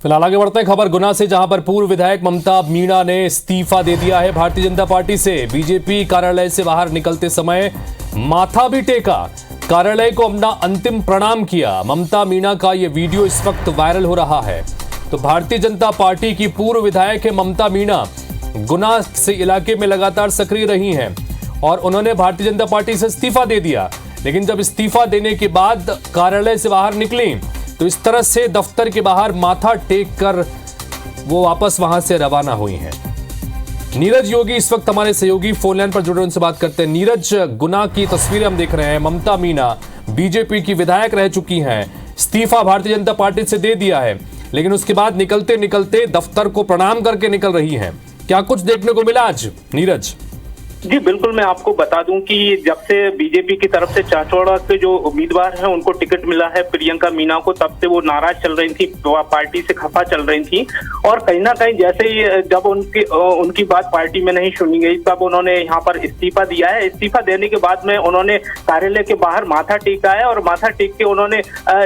फिलहाल आगे बढ़ते हैं खबर गुना से, जहां पर पूर्व विधायक ममता मीणा ने इस्तीफा दे दिया है भारतीय जनता पार्टी से। बीजेपी कार्यालय से बाहर निकलते समय माथा भी टेका, कार्यालय को अपना अंतिम प्रणाम किया। ममता मीणा का यह वीडियो इस वक्त वायरल हो रहा है। तो भारतीय जनता पार्टी की पूर्व विधायक है ममता मीणा, गुना से इलाके में लगातार सक्रिय रही हैं और उन्होंने भारतीय जनता पार्टी से इस्तीफा दे दिया। लेकिन जब इस्तीफा देने के बाद कार्यालय से बाहर निकली तो इस तरह से दफ्तर के बाहर माथा टेक कर वो वापस वहां से रवाना हुई हैं। नीरज योगी इस वक्त हमारे सहयोगी फोन लाइन पर जुड़े, उनसे बात करते हैं। नीरज, गुना की तस्वीरें हम देख रहे हैं। ममता मीणा बीजेपी की विधायक रह चुकी हैं, इस्तीफा भारतीय जनता पार्टी से दे दिया है, लेकिन उसके बाद निकलते निकलते दफ्तर को प्रणाम करके निकल रही हैं। क्या कुछ देखने को मिला आज, नीरज? जी बिल्कुल, मैं आपको बता दूं कि जब से बीजेपी की तरफ से चाचौड़ा के जो उम्मीदवार हैं उनको टिकट मिला है प्रियंका मीणा को, तब से वो नाराज चल रही थी, पार्टी से खफा चल रही थी। और कहीं ना कहीं जैसे ही जब उनकी बात पार्टी में नहीं सुनी गई तब उन्होंने यहाँ पर इस्तीफा दिया है। इस्तीफा देने के बाद में उन्होंने कार्यालय के बाहर माथा टेका है और माथा टेक के उन्होंने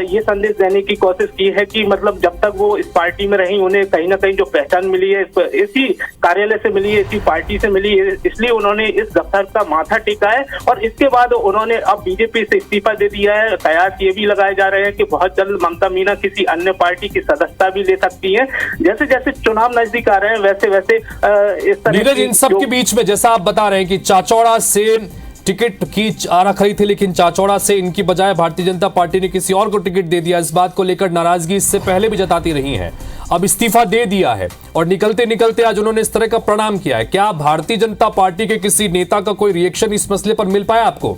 ये संदेश देने की कोशिश की है कि मतलब जब तक वो इस पार्टी में रही उन्हें कहीं ना कहीं जो पहचान मिली है इसी कार्यालय से मिली है, इसी पार्टी से मिली है, इसलिए उन्होंने इस दफ्तर का माथा टेका है। और इसके बाद उन्होंने अब बीजेपी से इस्तीफा दे दिया है। कयास ये भी लगाए जा रहे हैं कि बहुत जल्द ममता मीणा किसी अन्य पार्टी की सदस्यता भी ले सकती है। जैसे जैसे चुनाव नजदीक आ रहे हैं वैसे वैसे इस तरह नीरज, इन सब के बीच में जैसा आप बता रहे हैं कि चाचौड़ा से टिकट की आराखड़ी थी, लेकिन चाचौड़ा से इनकी बजाय भारतीय जनता पार्टी ने किसी और को टिकट दे दिया। इस बात को लेकर नाराजगी इससे पहले भी जताती रही हैं, अब इस्तीफा दे दिया है और निकलते निकलते आज उन्होंने इस तरह का प्रणाम किया है। क्या भारतीय जनता पार्टी के किसी नेता का कोई रिएक्शन इस मसले पर मिल पाया आपको?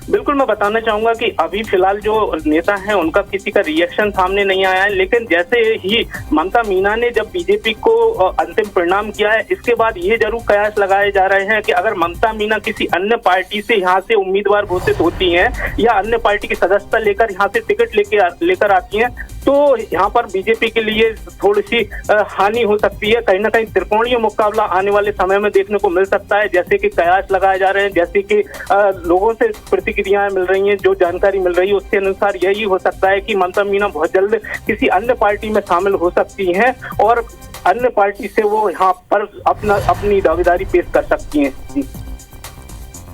बिल्कुल, मैं बताना चाहूंगा कि अभी फिलहाल जो नेता है उनका किसी का रिएक्शन सामने नहीं आया है, लेकिन जैसे ही ममता मीणा ने जब बीजेपी को अंतिम परिणाम किया है इसके बाद ये जरूर कयास लगाए जा रहे हैं कि अगर ममता मीणा किसी अन्य पार्टी से यहाँ से उम्मीदवार घोषित होती हैं या अन्य पार्टी की सदस्यता लेकर यहाँ से टिकट लेकर आती हैं तो यहाँ पर बीजेपी के लिए थोड़ी सी हानि हो सकती है। कहीं ना कहीं त्रिकोणीय मुकाबला आने वाले समय में देखने को मिल सकता है, जैसे कि कयास लगाए जा रहे हैं, जैसे कि लोगों से प्रतिक्रियाएं मिल रही हैं, जो जानकारी मिल रही है उसके अनुसार यही हो सकता है कि ममता मीणा बहुत जल्द किसी अन्य पार्टी में शामिल हो सकती हैं और अन्य पार्टी से वो यहाँ पर अपनी दावेदारी पेश कर सकती हैं।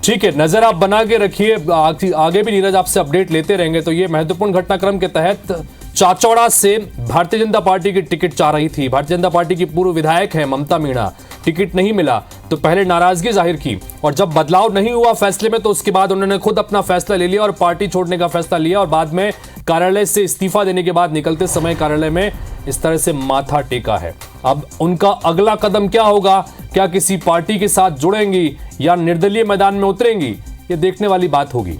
ठीक है, नजर आप बना के रखिए, आगे भी नीरज आपसे अपडेट लेते रहेंगे। तो ये महत्वपूर्ण घटनाक्रम के तहत चाचौड़ा से भारतीय जनता पार्टी की टिकट चाह रही थी, भारतीय जनता पार्टी की पूर्व विधायक है ममता मीणा, टिकट नहीं मिला तो पहले नाराजगी जाहिर की और जब बदलाव नहीं हुआ फैसले में तो उसके बाद उन्होंने खुद अपना फैसला ले लिया और पार्टी छोड़ने का फैसला लिया और बाद में कार्यालय से इस्तीफा देने के बाद निकलते समय कार्यालय में इस तरह से माथा टेका है। अब उनका अगला कदम क्या होगा, क्या किसी पार्टी के साथ जुड़ेंगी या निर्दलीय मैदान में उतरेंगी, ये देखने वाली बात होगी।